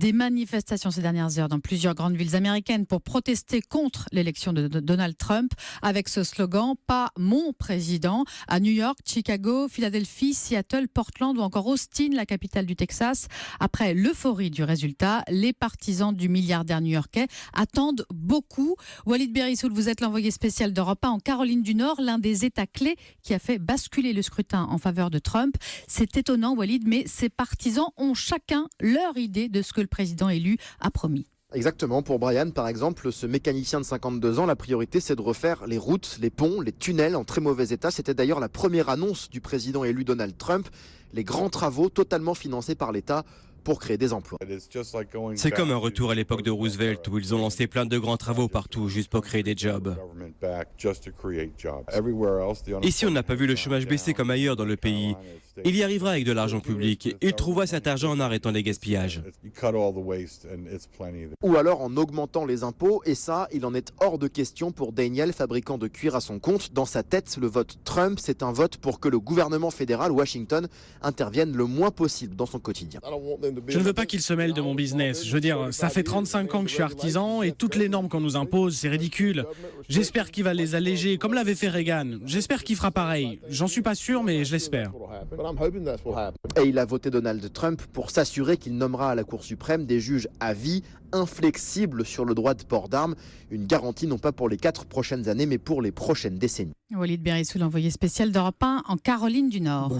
Des manifestations ces dernières heures dans plusieurs grandes villes américaines pour protester contre l'élection de Donald Trump avec ce slogan « Pas mon président » à New York, Chicago, Philadelphie, Seattle, Portland ou encore Austin, la capitale du Texas. Après l'euphorie du résultat, les partisans du milliardaire new-yorkais attendent beaucoup. Walid Berissoul, vous êtes l'envoyé spécial d'Europe 1 en Caroline du Nord, l'un des États clés qui a fait basculer le scrutin en faveur de Trump. C'est étonnant, Walid, mais ces partisans ont chacun leur idée de ce que le président élu a promis. Exactement, pour Brian par exemple, ce mécanicien de 52 ans, la priorité c'est de refaire les routes, les ponts, les tunnels en très mauvais état. C'était d'ailleurs la première annonce du président élu Donald Trump, les grands travaux totalement financés par l'État pour créer des emplois. C'est comme un retour à l'époque de Roosevelt où ils ont lancé plein de grands travaux partout juste pour créer des jobs. Ici, on n'a pas vu le chômage baisser comme ailleurs dans le pays. Il y arrivera avec de l'argent public. Il trouvera cet argent en arrêtant les gaspillages. Ou alors en augmentant les impôts, et ça, il en est hors de question pour Daniel, fabricant de cuir à son compte. Dans sa tête, le vote Trump, c'est un vote pour que le gouvernement fédéral, Washington, intervienne le moins possible dans son quotidien. Je ne veux pas qu'il se mêle de mon business. Je veux dire, ça fait 35 ans que je suis artisan et toutes les normes qu'on nous impose, c'est ridicule. J'espère qu'il va les alléger, comme l'avait fait Reagan. J'espère qu'il fera pareil. J'en suis pas sûr, mais je l'espère. Et il a voté Donald Trump pour s'assurer qu'il nommera à la Cour suprême des juges à vie, inflexibles sur le droit de port d'armes. Une garantie non pas pour les 4 prochaines années, mais pour les prochaines décennies. Walid Berissoul, envoyé spécial d'Europe 1 en Caroline du Nord.